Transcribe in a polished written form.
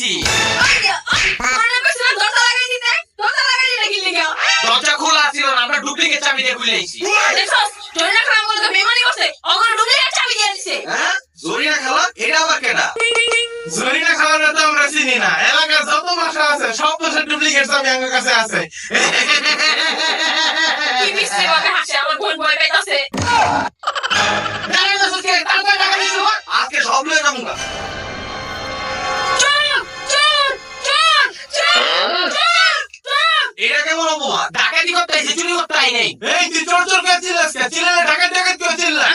আইছি। দরজা খোলা ছিল না, আমরা ডুপ্লিকেট চাবি দিয়ে খুলে আইছি। হ্যাঁ, জরিনা খালা এটা আবার কেডা? জরিনা খালারে তো আমরা চিনি না, এলাকার যত বাসা আছে সব বাসার ডুপ্লিকেট চাবি আমার কাছে আছে। আজকে সব লয়ে যাবো না। এটা কেমন অপমান? ডাকাতি করতে আইছি, চুরি করতে আই নাই। এই তুই চোর চোর করে চিল্লাস কে? চিল্লালে ডাকাত ডাকাত কেউ চিল্লা?